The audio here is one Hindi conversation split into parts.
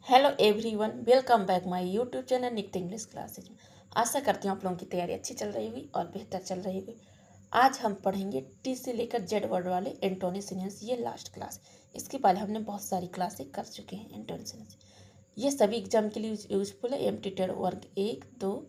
Hello everyone, welcome back my YouTube channel Nikita English classes में। आशा करती हूँ आप लोगों की तैयारी अच्छी चल रही होगी और बेहतर चल रही होगी। आज हम पढ़ेंगे टी से लेकर जेड वर्ड वाले एंटोनी सिनोनिम्स। ये लास्ट क्लास, इसके पहले हमने बहुत सारी क्लासें कर चुके हैं एंटोनी सिनोनिम्स। ये सभी एग्जाम के लिए यूजफुल है। एमटी टेड वर्ग 1, 2,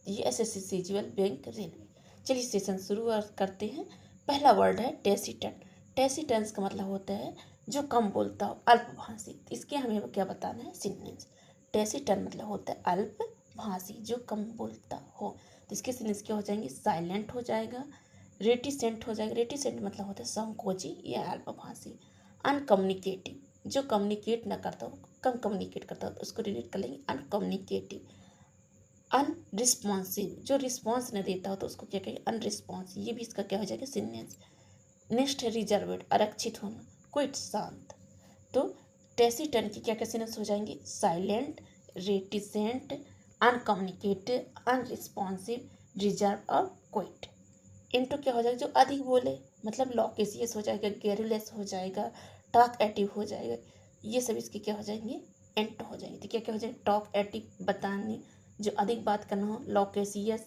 ये एसएससी सीजीएल बैंक रेलवे। चलिए सेशन शुरू करते हैं। पहला वर्ड है टेसिटन। टेसिटेंस का मतलब होता है जो कम बोलता हो, अल्पभाषी। इसके हमें क्या बताना है, सिनोनिम्स। टेसिटन मतलब होता है अल्पभाषी जो कम बोलता हो, तो इसके सिनोनिम्स क्या हो जाएंगे, साइलेंट हो जाएगा, रेटिसेंट हो जाएगा। रेटिसेंट मतलब होता है संकोची या अल्पभाषी। अनकम्युनिकेटिव जो कम्युनिकेट ना करता हो, कम कम्युनिकेट करता हो, तो उसको रिलेट कर लेंगे अनकम्युनिकेटिव। अनरिस्पॉन्सिव जो रिस्पॉन्स नहीं देता हो, तो उसको क्या कहेंगे, अनरिस्पॉन्सिव। ये भी इसका क्या हो जाएगा, सिनोनिम्स। नेक्स्ट है रिजर्वेड, आरक्षित होना, क्विट शांत। तो टेसिटन की क्या क्या सिनोनिम्स हो जाएंगे, साइलेंट, रेटिसेंट, अनकम्युनिकेटिव, अनरिस्पॉन्सिव, रिजर्व और क्विट। इनटू क्या हो जाएगा, जो अधिक बोले, मतलब लॉकेसियस हो जाएगा, गैरुलेस हो जाएगा, टॉक एटिव हो जाएगा। ये सब इसके क्या हो जाएंगे, एंटो हो जाएंगे। तो क्या क्या हो जाएगा, टॉक एटिव बताने, जो अधिक बात करना हो, लॉकेसियस,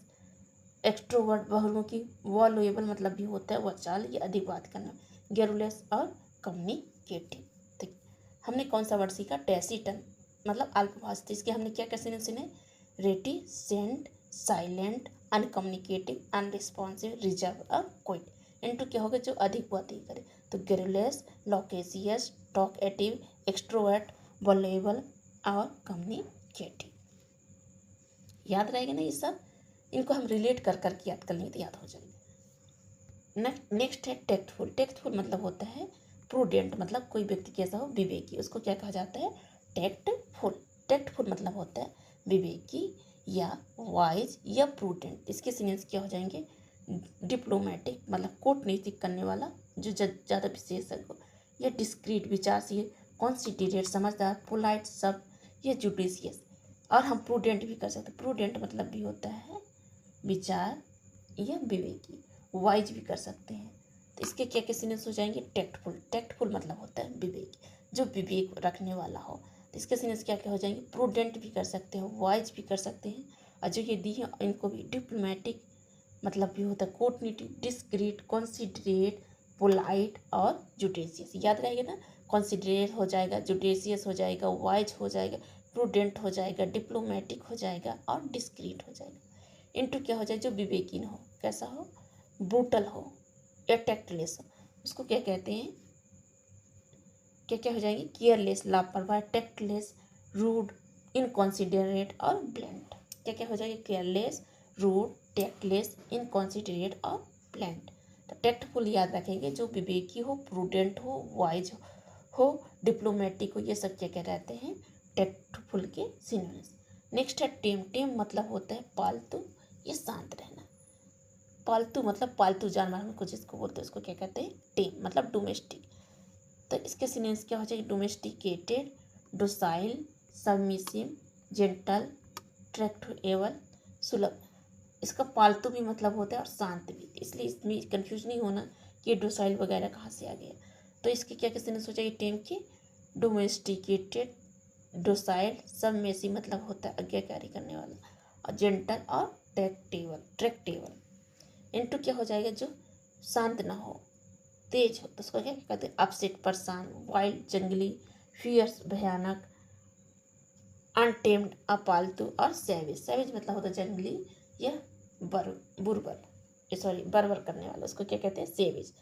एक्सट्रोवर्ट बहुमुखी, वॉल्युएबल मतलब भी होता है वह चाल, ये अधिक बात करना, गैरुलेस और कम्युनिकेटिव। तो हमने कौन सा वर्ड सीखा, टेसिटन मतलब अल्पभाषी। तो इसके हमने क्या क्या सिनोनिम्स सुने, रेटिसेंट, साइलेंट, अनकम्युनिकेटिव, अनरिस्पॉन्सिव, रिजर्व और क्विट। इनटू क्या होगा, जो अधिक बात ही करे, तो गैरुलेस, लॉकेसियस, टॉकएटिव, एक्सट्रोवर्ट, वॉल्युएबल और कम्युनिकेटिव। याद रहेगा ना ये सब, इनको हम रिलेट कर करके याद कर लेंगे तो याद हो जाएगा। नेक्स्ट है टेक्टफुल। टेक्टफुल मतलब होता है प्रूडेंट, मतलब कोई व्यक्ति कैसा हो, विवेकी, उसको क्या कहा जाता है, टेक्टफुल। टेक्टफुल मतलब होता है विवेकी या वाइज या प्रूडेंट। इसके सिनोनिम्स क्या हो जाएंगे, डिप्लोमेटिक मतलब कूटनीतिक करने वाला, जो ज़्यादा विशेषज्ञ हो, या डिस्क्रीट विचारशील, कॉन्सिडरेट समझदार, पोलाइट सब, या जुडिशियस। और हम प्रूडेंट भी कर सकते हैं। प्रूडेंट मतलब भी होता है विचार या विवेकी, वाइज भी कर सकते हैं। तो इसके क्या क्या सिनोनिम्स हो जाएंगे, टेक्टफुल। टेक्टफुल मतलब होता है विवेक, जो विवेक रखने वाला हो। तो इसके सिनोनिम्स क्या क्या हो जाएंगे, प्रूडेंट भी कर सकते हैं, वाइज भी कर सकते हैं, और जो ये दी है इनको भी डिप्लोमेटिक मतलब भी होता है, कूटनीतिक, डिस्क्रीट, कॉन्सिडरेट, पोलाइट और जुडिशियस। याद रहेगा ना, कॉन्सिडरेट हो जाएगा, जुडिशियस हो जाएगा, वाइज हो जाएगा, प्रूडेंट हो जाएगा, डिप्लोमेटिक हो जाएगा और डिस्क्रीट हो जाएगा। इनटू क्या हो जाए, जो विवेकीन हो, कैसा हो, ब्रूटल हो या टैक्टलेस हो, उसको क्या कहते हैं, क्या क्या हो जाएंगे, केयरलेस लापरवाह, टैक्टलेस, रूड, इनकॉन्सिडरेट और ब्लंट। क्या क्या हो जाएगा, केयरलेस, रूड, टैक्टलेस, इनकॉन्सिडरेट और ब्लंट। तो टैक्टफुल याद रखेंगे, जो विवेकी हो, प्रूडेंट हो, वाइज हो, डिप्लोमेटिक हो, ये सब क्या क्या रहते हैं, टैक्टफुल के सिनोनिम्स। नेक्स्ट है टेम। टेम मतलब होता है पालतू या शांत रहना। पालतू मतलब पालतू जानवर हम कुछ इसको बोलते हैं, उसको क्या कहते हैं, टेम मतलब डोमेस्टिक। तो इसके सिनोनिम्स क्या हो जाएगी, domesticated, docile, submissive, gentle, Tractable, सुलभ। इसका पालतू भी मतलब होता है और शांत भी, इसलिए इसमें कंफ्यूज नहीं होना कि ये डोसाइल वगैरह कहाँ से आ गया। तो इसके क्या क्या सिनोनिम्स हो जाएगी, टेम के, डोमेस्टिकेटेड, डोसाइल, सबमिसिव मतलब होता है आज्ञाकारी करने वाला, और जेंटल और ट्रैक्टेबल। इनटू क्या हो जाएगा, जो शांत ना हो, तेज हो, तो उसको क्या कहते हैं, अपसेट परेशान, वाइल्ड जंगली, फियर्स भयानक, अनटेम्ड अपालतू, और सैवेज। सैवेज मतलब होता है जंगली या बर्बर करने वाला, उसको क्या कहते हैं, सेवेज।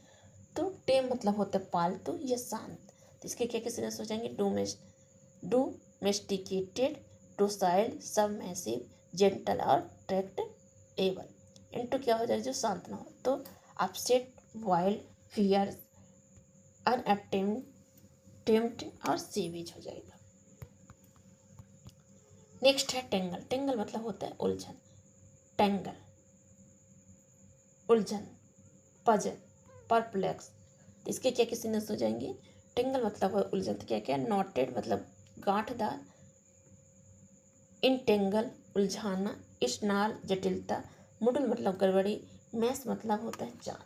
तो टेम मतलब होता है पालतू या शांत। तो इसके क्या क्या सिनोनिम्स हो जाएंगे, डोमेस्टिकेटेड, डोसाइल, सबमिसिव, जेंटल और ट्रैक्टेबल। इनटू क्या हो जाएगा, जो शांत ना हो, तो अपसेट, वाइल्ड, फियर, अनअटेम्प्ट और सेवेज हो जाएगा। नेक्स्ट है टेंगल। टेंगल मतलब होता है उलझन। टेंगल, उलझन, पजल, परप्लेक्स। तो इसके क्या क्या सिनोनिम्स हो जाएंगे, टेंगल मतलब है उलझन, तो क्या क्या, नॉटेड मतलब गांठदार, इंटेंगल उलझाना, स्नाल जटिलता, मुडल मतलब गड़बड़ी, मैस मतलब होता है जाल।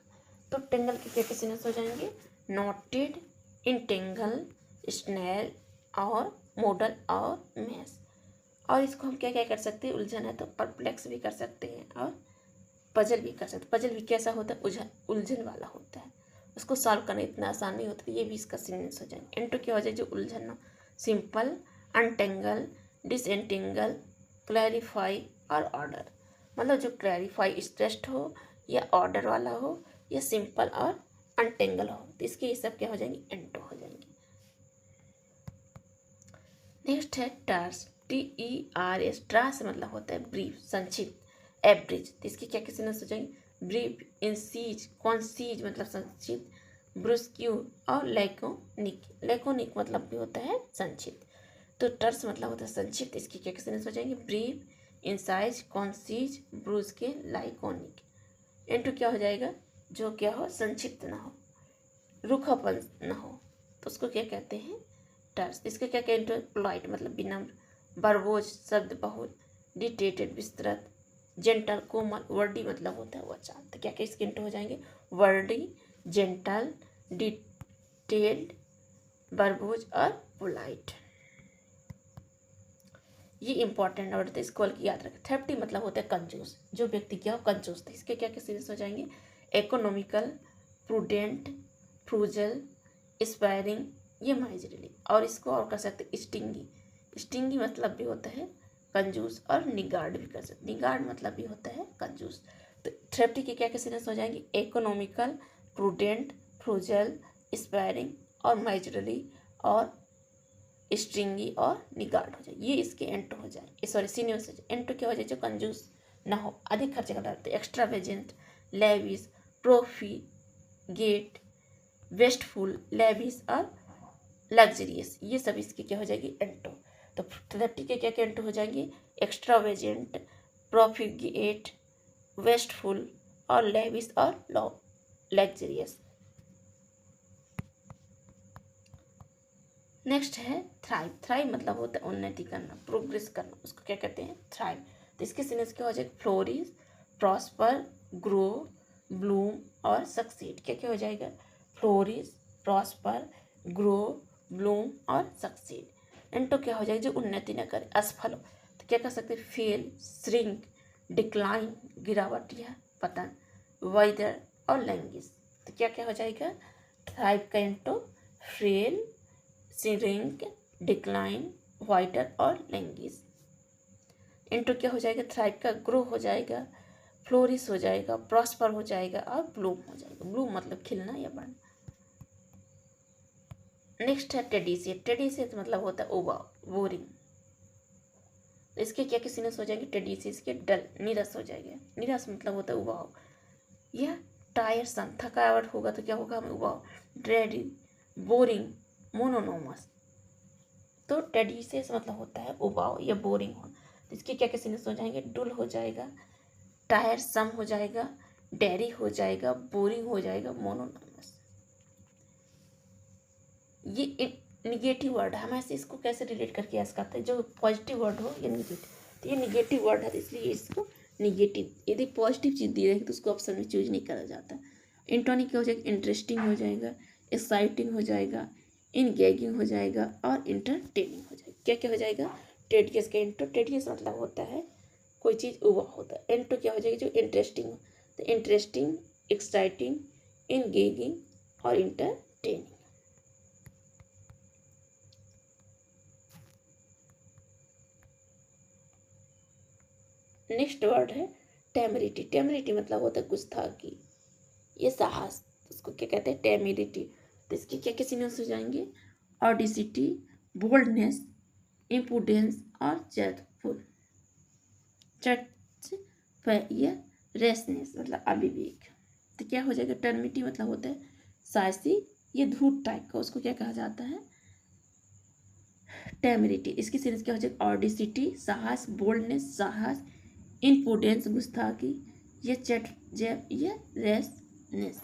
तो टेंगल के क्या क्या सिनोनिम्स हो जाएंगे, नॉटेड, इंटेंगल, स्नैल और मॉडल और मैस। और इसको हम क्या क्या कर सकते हैं, उलझन है तो परप्लेक्स भी कर सकते हैं और पजल भी कर सकते हैं। पजल भी कैसा होता है, उलझन वाला होता है, उसको सॉल्व करना इतना आसान नहीं होता। ये भी इसका सिनोनिम्स हो जाएंगे। एंटो क्या हो जाए, जो उलझन हो, सिंपल, अनटेंगल, डिसएंटेंगल, क्लैरिफाई और ऑर्डर। मतलब जो क्लैरिफाई स्ट्रेस्ड हो या ऑर्डर वाला हो या सिंपल और अनटेंगल हो, तो इसके ये सब क्या हो जाएंगे, एंटो हो जाएंगे। नेक्स्ट है टर्स, TERS। ट्रांस मतलब होता है ब्रीफ, संक्षिप्त, एवरेज। तो इसके क्या क्या सिनोनिम्स हो जाएंगे, ब्रीफ, इंसीज, कॉन्सीज मतलब संक्षिप्त, ब्रुस्क्यू और लैकोनिक। लैकोनिक मतलब भी होता है संक्षिप्त। तो टर्स मतलब होता है संक्षिप्त, इसके क्या क्या सिनोनिम्स हो जाएंगे, ब्रीफ, इंसाइज, कॉन्सीज, ब्रुस्के, लाइकोनिक। इनटू क्या हो जाएगा, जो क्या हो, संक्षिप्त ना हो, रूखापन ना हो, तो उसको क्या कहते हैं, टर्स। इसका क्या कहते हैं, पोलाइट मतलब विनम्र, बरबोज शब्द बहुत, डिटेटेड विस्तृत, जेंटल कोमल, वर्डी मतलब होता है वचा। तो क्या क्या इसके इंटू हो जाएंगे, वर्डी, जेंटल, डिटेल्ड, बरबोज और पोलाइट। ये इंपॉर्टेंट वर्ड थे, इसको बल्कि याद रखें। थ्रेफ्टी मतलब होता है कंजूस, जो व्यक्ति क्या हो, कंजूस थे। इसके क्या क्या सीरीज हो जाएंगे, इकोनॉमिकल, प्रूडेंट, फ्रूजल, एस्पायरिंग, ये माइजरली। और इसको और कर सकते हैं स्टिंगी। स्टिंगी मतलब भी होता है कंजूस, और निगार्ड भी कर सकते, निगार्ड मतलब भी होता है कंजूस। तो थ्रेफ्टी के क्या क्या सीरीज हो जाएंगे, इकोनॉमिकल, प्रूडेंट, फ्रूजल, एस्पायरिंग और माइजरली और स्ट्रिंगी और निगार्ड हो जाए। ये इसके एंटो हो जाए, सॉरी सीनियर्स हो जाए। एंटो क्या हो जाए, जो कंजूस ना हो, अधिक खर्चे का डरते, एक्स्ट्रावेजेंट, लेविस, प्रोफिगेट, वेस्टफुल, लेविस और लग्जरियस, ये सब इसके क्या हो जाएगी, एंटो। तो थ्रेफ्टी के क्या क्या एंटो हो जाएंगे, एक्स्ट्रावेजेंट, प्रोफिगेट, वेस्टफुल और लेविस और लग्जरियस। नेक्स्ट है थ्राइव। थ्राइव मतलब होता है उन्नति करना, प्रोग्रेस करना, उसको क्या कहते हैं, थ्राइव। तो इसके सिनोनिम्स क्या हो जाएगा, फ्लोरिश, प्रॉस्पर, ग्रो, ब्लूम और सक्सीड। क्या क्या हो जाएगा, फ्लोरिश, प्रॉस्पर, ग्रो, ब्लूम और सक्सीड। एंटो क्या हो जाएगा, जो उन्नति न करे, असफल हो, तो क्या कर सकते हैं, फेल, श्रिंक, डिक्लाइन, गिरावट या पतन, वाइदर और लैंगिस। तो क्या क्या हो जाएगा, थ्राइव का एंटो फेल, श्रिंक, डिक्लाइन, वाइटर और लैंगिस। इंटू क्या हो जाएगा, थ्राइव का ग्रो हो जाएगा, फ्लोरिश हो जाएगा, प्रॉस्पर हो जाएगा और ब्लूम हो जाएगा। ब्लूम मतलब खिलना या बढ़ना। नेक्स्ट है टेडिसियस। टेडिसियस मतलब होता है उबाऊ, बोरिंग। इसके क्या क्या सिनस हो जाएंगे, टेडिसियस के डल, नीरस हो जाएगा। नीरस मतलब होता है उबाऊ, यह टायरसम, थकावट होगा तो क्या होगा, हमें उबाऊ, ड्रेडी, बोरिंग, मोनोनोमस। तो टेडिसियस मतलब होता है उबाऊ या बोरिंग होना। तो इसके क्या क्या सिनस हो जाएंगे, डुल हो जाएगा, टायरसम हो जाएगा, डेरी हो जाएगा, बोरिंग हो जाएगा, मोनोनोमस। ये निगेटिव वर्ड है, हम ऐसे इसको कैसे रिलेट करके ऐसा करते हैं, जो पॉजिटिव वर्ड हो या निगेटिव। तो ये निगेटिव वर्ड है, इसलिए इसको निगेटिव, यदि पॉजिटिव चीज़ दी रहेगी तो उसको ऑप्शन में चूज नहीं करा जाता। इंटोनिक क्या हो जाएगा, इंटरेस्टिंग हो जाएगा, एक्साइटिंग हो जाएगा, इनगेजिंग हो जाएगा और इंटरटेनिंग हो जाएगा। क्या क्या हो जाएगा, टेडियस का इंटो, टेडियस मतलब होता है कोई चीज़ उबा होता है। इंटो क्या हो जाएगी, जो इंटरेस्टिंग हो, तो इंटरेस्टिंग, एक्साइटिंग, इनगेजिंग और इंटरटेनिंग। नेक्स्ट वर्ड है टेमरिटी। टेमरिटी मतलब होता है गुस्ताखी, ये साहस, उसको क्या कहते हैं, टेमरिटी। तो इसके क्या क्या सिनोनिम्स हो जाएंगे, ऑडिसिटी, बोल्डनेस, इम्पुडेंस और चर्चफुल, चर्च या रेसनेस मतलब अविवेक। तो क्या हो जाएगा, टर्मिटी मतलब होता है साहसी, ये धूर्त टाइप का, उसको क्या कहा जाता है, टेमरिटी। इसकी सीरीज क्या हो जाएगी, ऑडिसिटी साहस, बोल्डनेस साहस, इम्पुडेंस गुस्ताखी, ये चट जैप ये रेसनेस।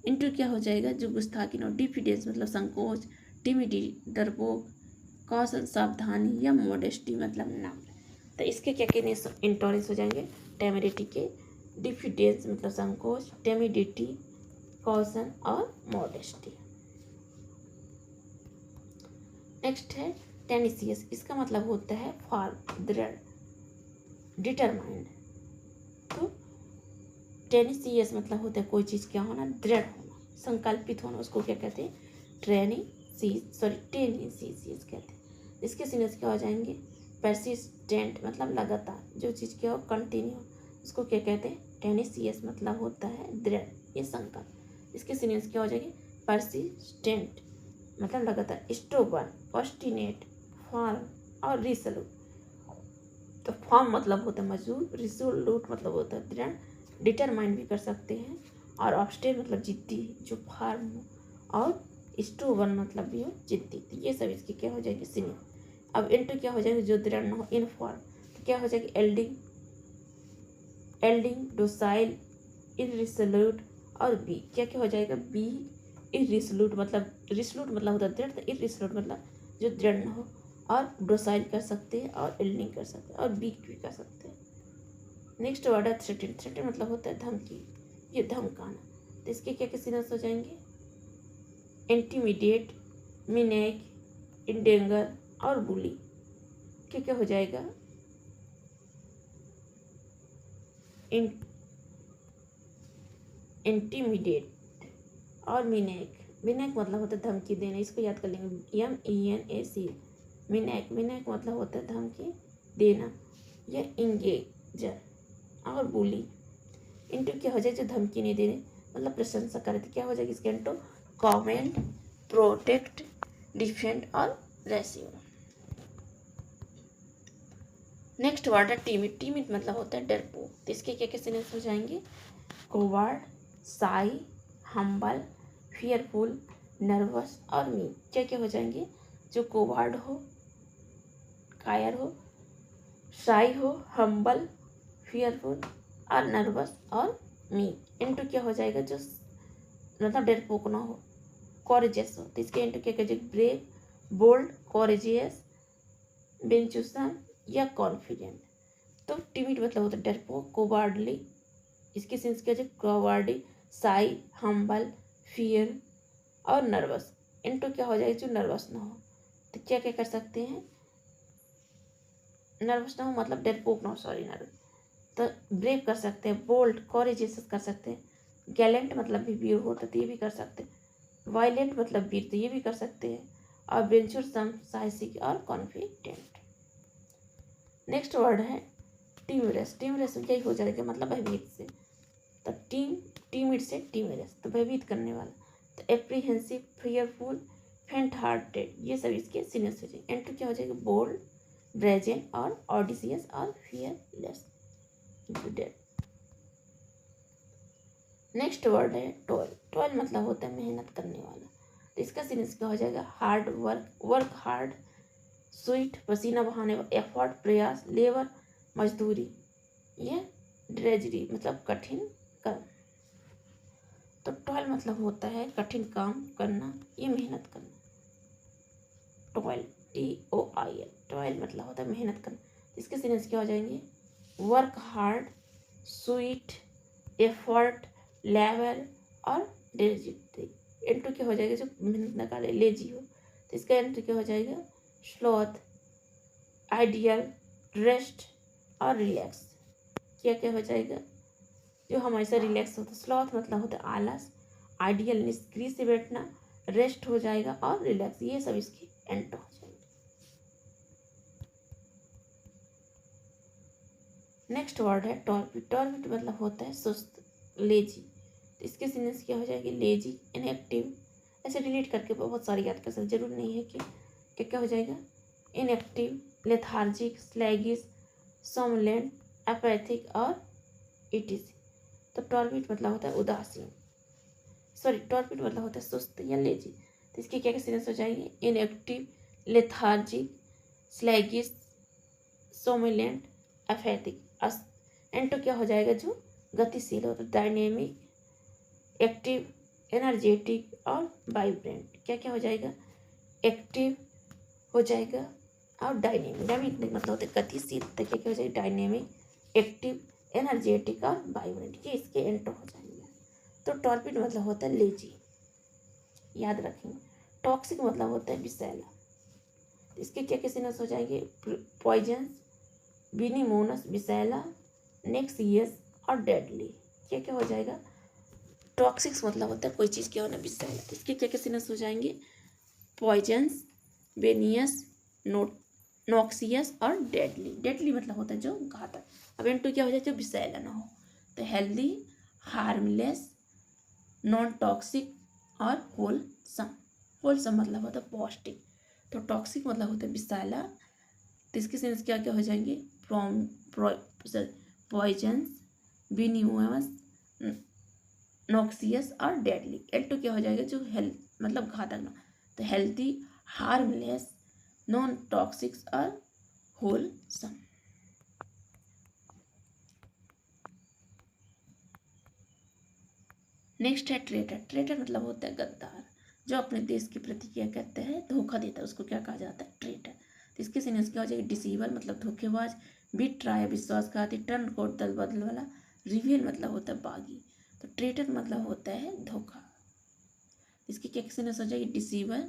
इंटू क्या हो जाएगा, जो गुस्ताखी नो, डिफिडेंस मतलब संकोच, टिमिडी डरपोक, कौशल सावधानी या मॉडेस्टी मतलब नम्र। तो इसके क्या क्या इंटोरेंस हो जाएंगे, टेमरिटी के, डिफिडेंस मतलब संकोच, टेमिडिटी कौशन और मॉडेस्टी। नेक्स्ट है टेनिसियस इसका मतलब होता है फॉर्म, दृढ़, डिटरमाइंड। तो टेनिसियस मतलब होता है कोई चीज़ क्या होना, दृढ़ होना, संकल्पित होना, उसको क्या कहते हैं, टेनिसियस कहते हैं। इसके सिनोनिम्स क्या हो जाएंगे, परसिस्टेंट मतलब लगातार, जो चीज़ क्या हो कंटिन्यू, उसको क्या कहते हैं, टेनिसियस मतलब होता है दृढ़, ये संकल्प। इसके सिनोनिम्स क्या हो जाएंगे, परसिस्टेंट मतलब लगातार, स्टोबन, ऑस्टिनेट, फर्म और रिसोल्यूट। तो फर्म मतलब होता है मजबूत, रिसोल्यूट मतलब होता है दृढ़, डिटरमाइन भी कर सकते हैं, और ऑब्स्टेन मतलब जिद्दी, जो फर्म हो, और स्टोबन मतलब भी हो जिद्दी। तो ये सब इसके क्या हो जाएगी, सिनोनिम। अब इनटू क्या हो जाएगी, जो दृढ़ न हो, इनफॉर्म, तो क्या हो जाएगी, एल्डिंग, डोसाइल, इररिसोल्यूट, और बी क्या क्या हो जाएगा, बी इररिसोल्यूट मतलब, रिसोल्यूट मतलब होता है दृढ़, तो इररिसोल्यूट मतलब जो दृढ़ न हो, और डोसाइल कर सकते हैं, और एल्डिंग कर सकते हैं, और वीक भी कर सकते हैं। नेक्स्ट वर्ड है थ्रेटन। थ्रेटन मतलब होता है धमकी, ये धमकाना। तो इसके क्या क्या सिनोनिम्स हो जाएंगे, इंटिमिडेट, मिनेक, इंडेंगर और बुली। क्या क्या हो जाएगा, इंटिमिडेट और मिनेक। मिनेक मतलब होता है धमकी देना, इसको याद कर लेंगे, MENAC। मिनेक मतलब होता है धमकी देना, या इंगेजर। और बुली, इंटू क्या हो जाए, जो धमकी नहीं देने मतलब प्रशंसा करे, तो क्या हो जाएगी इसके इंटू, कमेंट, प्रोटेक्ट, डिफेंड और रेस्यू। नेक्स्ट वर्ड है टीमिड। टीमिड मतलब होता है डरपोक। तो इसके क्या क्या सिनोनिम्स हो जाएंगे, कोवार्ड, साई, हम्बल, फियरफुल, नर्वस और मी। क्या क्या हो जाएंगे, जो कोवार्ड हो, कायर हो, शाई हो, हम्बल, फियरफुल और नर्वस और मी। इनटू क्या हो जाएगा, जो मतलब डरपोक ना हो, कॉरेजियस हो। तो इसके इनटू क्या क्या, ब्रेव, बोल्ड, कॉरेजियस, बेंचुसन या कॉन्फिडेंट। तो टिमिड मतलब होता है डरपोक, कोवार्डली, इसकी सेंस क्या है, कोवार्डी, साई, हम्बल, फियर और नर्वस। इनटू क्या हो जाएगा, जो नर्वस ना हो। तो क्या क्या कर सकते हैं, नर्वस ना हो मतलब डरपोक ना हो, सॉरी नर्वस। तो ब्रेव कर सकते हैं, बोल्ड, कॉरेजियस कर सकते हैं, गैलेंट मतलब भी वीर होता तो ये भी कर सकते हैं, वायलेंट मतलब वीर तो ये भी कर सकते हैं, और वेंचुरसम साहसिक और कॉन्फिडेंट। नेक्स्ट वर्ड है टीमरस। टीमरस यही हो जाएगा मतलब भयभीत से। तो टीमिड से टीमरस तो भयभीत करने वाला। तो एप्रीहेंसिव, फियरफुल, फेंट हार्टेड, ये सब इसके सिनोनिम्स हो जाएंगे। एंटू क्या हो जाएगा, बोल्ड, ब्रेजेंट और ऑडिशियस और फियरलेस। नेक्स्ट वर्ड है टॉयल। टॉयल मतलब होता है मेहनत करने वाला। तो इसका सिनोनिम्स क्या हो जाएगा, hard work, work hard, sweet पसीना बहाने, एफर्ट प्रयास, लेबर मजदूरी, ये ड्रेजरी मतलब कठिन कर्म। तो टॉयल मतलब होता है कठिन काम करना, ये मेहनत करना। टॉयल, TOIL, टॉयल मतलब होता है मेहनत करना। इसके सिनोनिम्स क्या हो जाएंगे, work hard, sweet, effort, labour और ड्रेजरी। इनटू क्या हो जाएगा, जो मेहनत न करे, लेजी हो। तो इसका इनटू क्या हो जाएगा, स्लॉथ, आइडियल, रेस्ट और रिलैक्स। क्या क्या हो जाएगा, जो हमेशा रिलैक्स होता है। स्लॉथ मतलब होता है आलस, आइडियल निष्क्रिय से बैठना, रेस्ट हो जाएगा और रिलैक्स, ये सब इसकी एंटो हो जाएंगे। नेक्स्ट वर्ड है टॉर्पिड। टॉर्पिड मतलब होता है सुस्त, लेजी। तो इसके सिनोनिम्स क्या हो जाएगी, लेजी, इनएक्टिव, ऐसे रिलेट करके बहुत सारी याद कर सकते, जरूर नहीं है कि क्या क्या हो जाएगा, इनएक्टिव, लेथार्जिक, स्लैगिश, सोमलेंट, एपैथिक और ETC। तो टॉर्पिड मतलब होता है उदासीन, सॉरी टॉर्पिड मतलब होता है सुस्त या लेजी। तो इसके क्या क्या सिनोनिम्स हो जाएंगे, इनएक्टिव, लेथार्जिक, स्लैगिश, सोमलेंट, एपैथिक। एंटो क्या हो जाएगा, जो गतिशील होता है, डायनेमिक, एक्टिव, एनर्जेटिक और वाइब्रेंट। क्या क्या हो जाएगा, एक्टिव हो जाएगा और डायनेमिक। डायनेमिक मतलब होता है गतिशील, तो क्या क्या हो जाएगा, डायनेमिक, एक्टिव, एनर्जेटिक और वाइब्रेंट, ये इसके एंटो हो जाएंगे। तो टॉर्पिड मतलब होता है लेजी, याद रखेंगे। टॉक्सिक मतलब होता है विषैला, इसके क्या क्या सिनस हो जाएंगे? पॉइजन, विनिमोनस, विषैला, नेक्सियस और डेडली। क्या क्या हो जाएगा? टॉक्सिक्स मतलब होता है कोई चीज़ क्या होना, विषैला। इसके क्या क्या सिनस हो जाएंगे? पॉइजन्स, वेनियस, नॉक्सियस और डेडली। डेडली मतलब होता है जो घातक। अब N2 क्या हो जाए? जो विषैला ना हो। तो हेल्दी, हार्मलेस, नॉन टॉक्सिक और होलसम। होलसम मतलब होता है पौष्टिक। तो टॉक्सिक मतलब होता है विषैला। तो इसके सेंस क्या क्या हो जाएंगे? पॉइजन्स, विनिमस, नॉक्सियस और डेडली। L2 क्या हो जाएगा? जो हेल्थ मतलब घातक ना। तो हेल्थी, हार्मलेस, नॉन टॉक्सिक्स और होलसम। नेक्स्ट है ट्रेटर। ट्रेटर मतलब होता है गद्दार, जो अपने देश के प्रति क्या कहते हैं? धोखा देता है, उसको क्या कहा जाता है? ट्रेटर। तो इसके सेंस क्या हो जाएगी? डिसीवर मतलब धोखेबाज, बिट्रायर विश्वासघाती, टर्न कोट दल बदल वाला, रिवील मतलब होता है बागी। तो ट्रेटर मतलब होता है धोखा। इसकी क्या सेंस हो जाएगी? डिसीवर,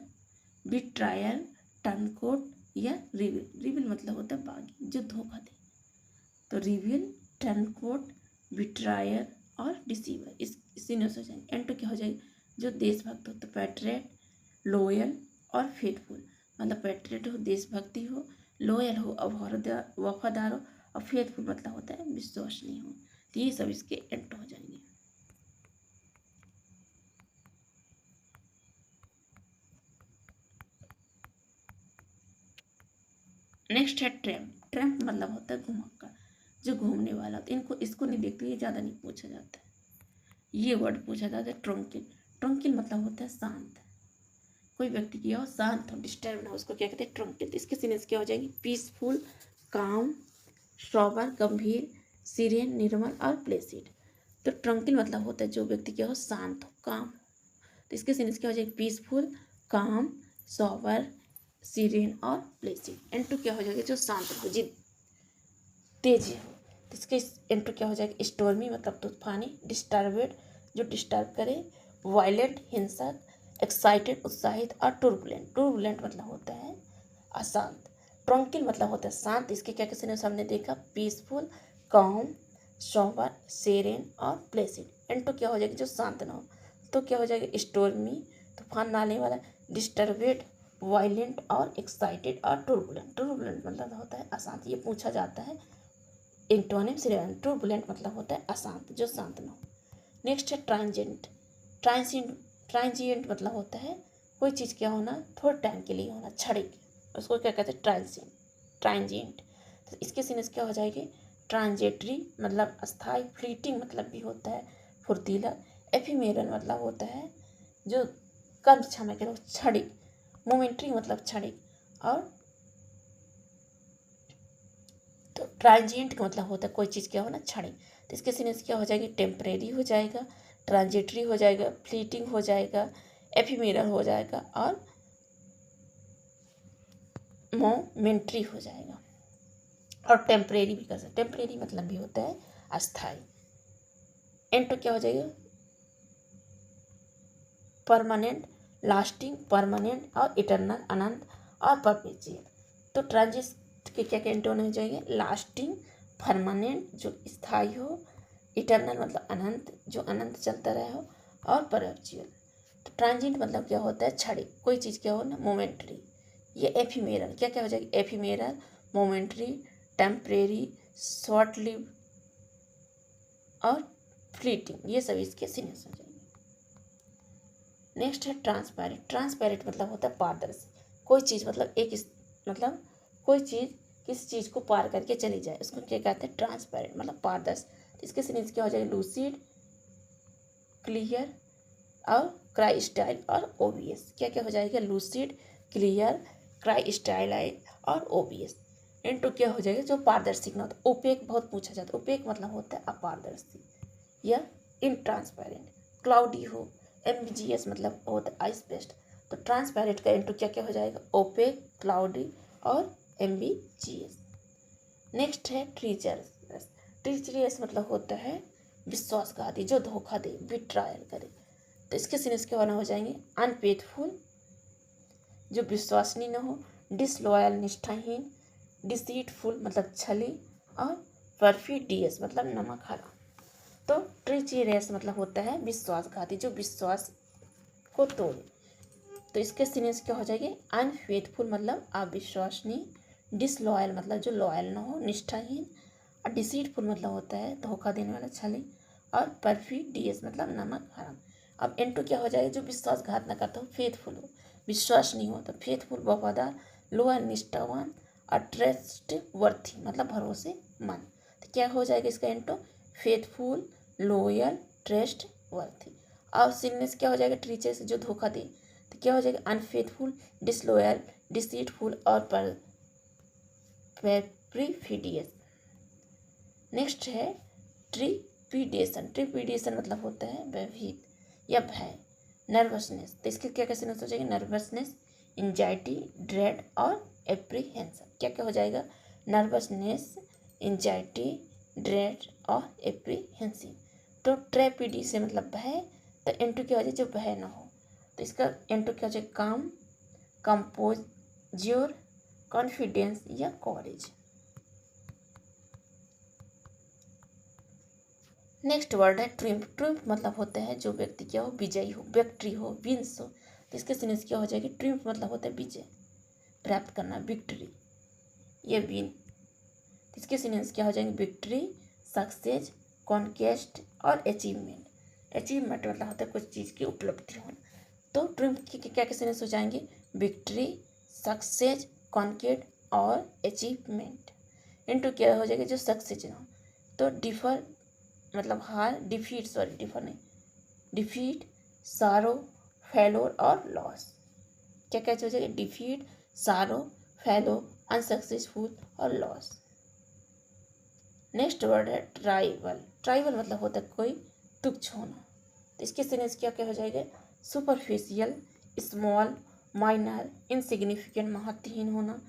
बिट्रायर, टर्न कोट या रिवील। रिवील मतलब होता है बागी, जो धोखा दे। तो रिवील, टर्न कोट, बिट्रायर और डिसीवर इस सीनियर्स हो जाएंगे। N2 क्या हो जाएगी? जो देशभक्त हो। तो पैट्रियट, लोयल और फेथफुल। मतलब पैट्रियट हो, देशभक्ति हो, लोयल हो, वफादार हो, और फेथफुल मतलब होता है विश्वसनीय हो। तो ये सब इसके N2 हो जाएंगे। नेक्स्ट है ट्रैम्प। ट्रैम्प मतलब होता है घुमक्कड़, जो घूमने वाला होता है। इनको इसको नहीं देखते, ये ज़्यादा नहीं पूछा जाता है। ये वर्ड पूछा जाता है ट्रंकिल। ट्रंकिल मतलब होता है शांत। कोई व्यक्ति क्या हो? शांत हो, डिस्टर्ब ना हो, उसको क्या कहते हैं? ट्रंकिल। इसके सिनेस क्या हो जाएंगे? पीसफुल, काम, सोबर गंभीर, सीरेन निर्मल और प्लेसिड। तो ट्रंकिल मतलब होता है जो व्यक्ति क्या हो? शांत हो, काम। तो इसके सिनेस क्या हो जाएगी? पीसफुल, काम, सोबर, सीरेन और प्लेसिड। N2 क्या हो जाएगा? जो शांत हो, जिद तेज है। तो इसके N2 क्या हो जाएगा? स्टोर्मी मतलब तूफानी, डिस्टर्बेड जो डिस्टर्ब करे, वायलेंट हिंसक, एक्साइटेड उत्साहित और टुर्बुलेंट। टुर्बुलेंट मतलब होता है अशांत। ट्रंकिल मतलब होता है शांत। इसके क्या कैसे ने हमने देखा? पीसफुल, काम, सोबर, सेरेन और प्लेसिड। N2 क्या हो जाएगी? जो शांत ना हो। तो क्या हो जाएगा? स्टोर्मी तूफान लाने वाला, डिस्टर्बेड, वायलेंट और एक्साइटेड और टुर्बुलेंट। टुर्बुलेंट मतलब होता है अशांत। ये पूछा जाता है इंटोनिम सिरेन। टुर्बुलेंट मतलब होता है अशांत, जो शांत ना हो। नेक्स्ट है ट्रांजिएंट। ट्रांजिएंट ट्रांजिएंट मतलब होता है कोई चीज़ क्या होना? थोड़े टाइम के लिए होना, क्षणिक। उसको क्या कहते हैं? ट्रांजिएंट। ट्रांजिएंट। तो इसके सिनेस क्या हो जाएगी? ट्रांजेटरी मतलब अस्थाई, फ्लीटिंग मतलब भी होता है फुर्तीला, एफिमेरल मतलब होता है जो कम समय के लिए, क्षणिक, मोमेंट्री मतलब क्षणिक। और तो ट्रांजिएंट का मतलब होता है कोई चीज़ क्या हो ना? क्षणिक। तो इसके सिनेस क्या हो जाएगी? टेम्परेरी हो जाएगा, ट्रांजिटरी हो जाएगा, फ्लीटिंग हो जाएगा, एफिमेरल हो जाएगा और मोमेंट्री हो जाएगा। और टेम्परेरी भी कर सकते। टेम्परेरी मतलब भी होता है अस्थाई। N2 क्या हो जाएगा? परमानेंट, लास्टिंग, परमानेंट और इटर्नल अनंत और परपेचुअल। तो ट्रांजिट के क्या क्या इंटोन हो जाएंगे? लास्टिंग, परमानेंट जो स्थायी हो, इटर्नल मतलब अनंत जो अनंत चलता रहे हो, और परपेचुअल। तो ट्रांजिट मतलब क्या होता है? क्षणिक। कोई चीज़ क्या हो ना? मोमेंट्री। ये एफिमेरल क्या क्या हो जाएगी? Ephemeral, momentary, temporary, short live और फ्लीटिंग। ये सभी इसके सिनेस हो जाएंगे। नेक्स्ट है ट्रांसपेरेंट। ट्रांसपेरेंट मतलब होता है पारदर्शी। कोई चीज़ मतलब मतलब कोई चीज़ किसी चीज़ को पार करके चली जाए, उसको क्या कहते हैं? ट्रांसपेरेंट मतलब पारदर्शी। तो इसके सिनेस क्या हो जाएगा? लूसिड, क्लियर और क्राइस्टाइल और ओबियस। क्या क्या हो जाएगा? लूसिड, क्लियर, क्राइस्टाइलाइन और ओबियस। N2 क्या हो जाएगा? जो पारदर्शी ना होता। ओपेक बहुत पूछा जाता है। ओपेक मतलब होता है अपारदर्शी या इनट्रांसपेरेंट। क्लाउडी हो, एम्बिजियस मतलब होता है आइस पेस्ट। तो ट्रांसपेरेंट का N2 क्या क्या हो जाएगा? ओपेक, क्लाउडी और एम्बिजियस। नेक्स्ट है ट्रीचरस। ट्रीचरस मतलब होता है विश्वासघाती, जो धोखा दे, बिट्रायल करे। तो इसके सिनेस क्या होना हो जाएंगे? अनफेथफुल जो विश्वसनीय न हो, डिसलॉयल निष्ठाहीन, डिसीटफुल मतलब छली, और परफिडियस मतलब नमक हरा। तो ट्रीचेरियस मतलब होता है विश्वासघाती, जो विश्वास को तोड़े। तो इसके सिनेस क्या हो जाएगी, अनफेथफुल मतलब अविश्वसनीय, डिसलॉयल मतलब जो लॉयल ना हो, निष्ठाहीन, और डिसीटफुल मतलब होता है धोखा देने वाला, छली, और परफिडियस मतलब नमक हराम। अब इनटू क्या हो जाएगा, जो विश्वासघात न करता हो, फेथफुल हो, विश्वास नहीं हो तो फेथफुल वफादार, लोअर निष्ठावान, और ट्रस्ट वर्थी मतलब भरोसेमंद। तो क्या हो जाएगा इसका into, faithful, loyal, trust worthy. और सिननेस क्या हो जाएगा, ट्रीचर से जो धोखा दे, तो क्या हो जाएगा, अनफेथफुल, डिसलॉयल, डिसीटफुल, और परफिडियस। नेक्स्ट है ट्रिपिडेशन। ट्रिपिडेशन मतलब होता है भयभीत या भय, नर्वसनेस। तो इसके क्या क्या सिम्टम्स हो जाएंगे, नर्वसनेस, एंजाइटी, ड्रेड, और एप्रीहेंशन। क्या क्या हो जाएगा, नर्वसनेस, एंजाइटी, ड्रेड, और एप्रीहेंसिव। तो ट्रेपिडी से मतलब भय, तो एंटू क्या हो जाए, जो भय ना हो, तो इसका एंटू क्या हो जाए, काम, कंपोज्योर, कॉन्फिडेंस, या कॉरेज। नेक्स्ट वर्ड है ट्रिम्फ। ट्रिम्फ मतलब होता है जो व्यक्ति क्या हो, विजयी हो, विक्ट्री हो, विंस हो। तो इसके सिनेस क्या हो जाएगी, ट्रिम्फ मतलब होता है विजय प्राप्त करना, विक्ट्री, ये विन। इसके सिनेस क्या हो जाएंगे, विक्ट्री, सक्सेस, कॉन्केस्ट, और अचीवमेंट। अचीवमेंट मतलब होता है कुछ चीज़ की उपलब्धि होना। तो ट्रिम्फ के क्या क्या सिनेस हो जाएंगे, विक्ट्री, सक्सेस, कॉन्केट, और अचीवमेंट। इनटू क्या हो जाएगा, जो सक्सेस ना हो, तो डिफर मतलब हार, डिफीट, सॉरी डिफर नहीं, डिफीट, सारो, फेलोर, और लॉस। क्या क्या हो जाएगा, डिफीट, सारो, फेलो, अनसक्सेसफुल, और लॉस। नेक्स्ट वर्ड है ट्राइवल। ट्राइवल मतलब होता है कोई तुच्छ होना। तो इसके सिनेस क्या क्या हो जाएगा, सुपरफिशियल, स्मॉल, माइनर, इनसिग्निफिकेंट महत्वहीन होना,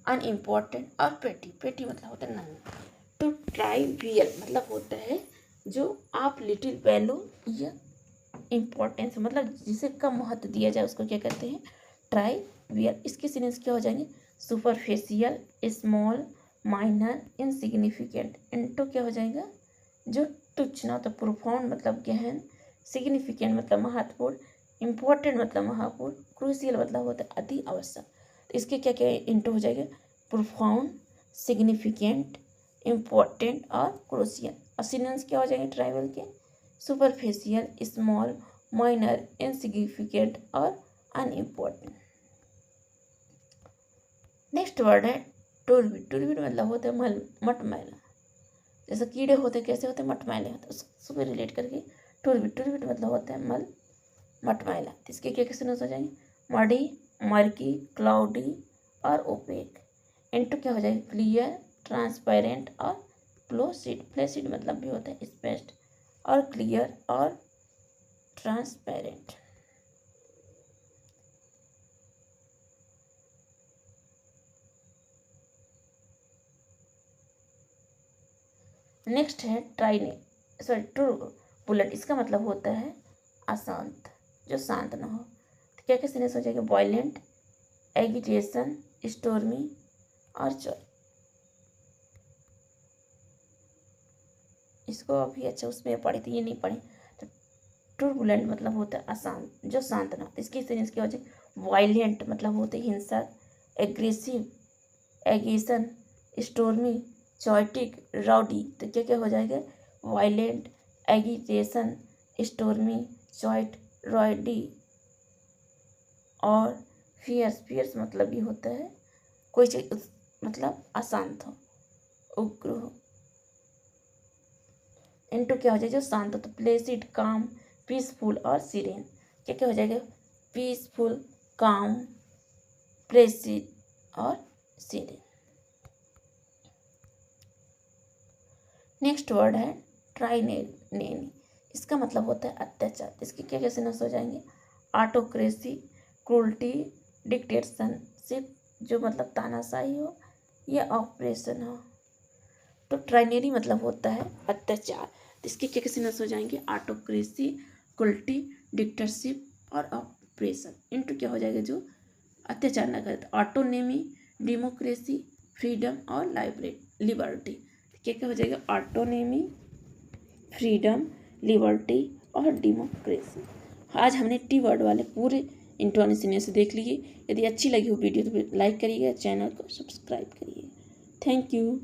अनइम्पॉर्टेंट, और पेटी। पेटी मतलब होता है नन्हा। तो ट्राइवियल मतलब होता है जो आप लिटिल वैल्यू या इम्पोर्टेंस मतलब जिसे कम महत्व दिया जाए उसको क्या कहते हैं, ट्राइवियल। इसके सिनेस क्या हो जाएंगे, superficial, small, minor, insignificant. Into क्या हो जाएगा, जो तुच्छ ना, तो प्रोफाउंड मतलब गहन, सिग्निफिकेंट मतलब महत्वपूर्ण, इम्पोर्टेंट मतलब महत्वपूर्ण, क्रूशियल मतलब होता है अति आवश्यक। तो इसके क्या क्या इंटू हो जाएगा, प्रोफाउंड, सिग्निफिकेंट, इम्पोर्टेंट, और क्रूशियल। और सिनोनिम्स क्या हो जाएंगे ट्राइवल के, सुपरफिशियल, स्मॉल, माइनर, इनसिग्निफिकेंट, और अनइम्पोर्टेंट। नेक्स्ट वर्ड है टूरबिट। टूरबिट मतलब होता है मटमैला। जैसे कीड़े होते कैसे होते हैं, मटमैले होते हैं, उसको रिलेट करके टूरबिट। टूरबिट मतलब होता है मटमैला। इसके क्या क्या सिनोनिम्स हो जाएंगे, मडी, मर्की, क्लाउडी, और ओपेक। इनटू क्या हो जाएगा, क्लियर, ट्रांसपेरेंट, और फ्लोसिड। फ्लैसिड मतलब भी होता है स्पष्ट, और क्लियर, और ट्रांसपेरेंट। नेक्स्ट है ट्रूबुलेंट। इसका मतलब होता है अशांत, जो शांत ना हो। तो क्या क्या सिनेस हो जाएगा, वायलेंट, एगिटेशन, स्टोर्मी, और चोर। इसको अभी अच्छा उसमें पढ़ी थी, ये नहीं पढ़ी। तो टूर्बुलेंट मतलब होता है अशांत, जो शांत ना हो। तो इसकी सिनेस क्या हो जाए, वायलेंट मतलब होते हैं हिंसक, एग्रेसिव, एगेशन, स्टोर्मी, चॉइटिक, राउडी। तो क्या क्या हो जाएगा, वायलेंट, एगिटेशन, स्टोर्मी, चॉइट, रॉयडी, और फियर्स। फियर्स मतलब भी होता है कोई चीज मतलब अशांत हो, उग्र हो। इनटू क्या हो जाएगा, जो शांत हो, तो प्लेसिड, काम, पीसफुल, और सीरेन। क्या क्या हो जाएगा, पीसफुल, काम, प्लेसिड, और सीरेन। नेक्स्ट वर्ड है ट्राइनेनी। इसका मतलब होता है अत्याचार। इसके क्या क्या सिनस हो जाएंगे, ऑटोक्रेसी, क्रूल्टी, डिक्टेटरशिप, जो मतलब तानाशाही हो, या ऑपरेशन हो। तो ट्राइनेरी मतलब होता है अत्याचार। तो इसके क्या क्या सिनस हो जाएंगे, ऑटोक्रेसी, क्रूल्टी, डिक्टेटरशिप, और ऑपरेशन। इनटू क्या हो जाएगा, जो अत्याचार न करे। ऑटोनॉमी, डेमोक्रेसी, फ्रीडम और लिबर्टी। क्या क्या हो जाएगा? ऑटोनॉमी, फ्रीडम, लिबर्टी और डेमोक्रेसी। आज हमने टी वर्ड वाले पूरे इंटोनेशन से देख लिए। यदि अच्छी लगी हो वीडियो तो लाइक करिएगा, चैनल को सब्सक्राइब करिए। Thank you.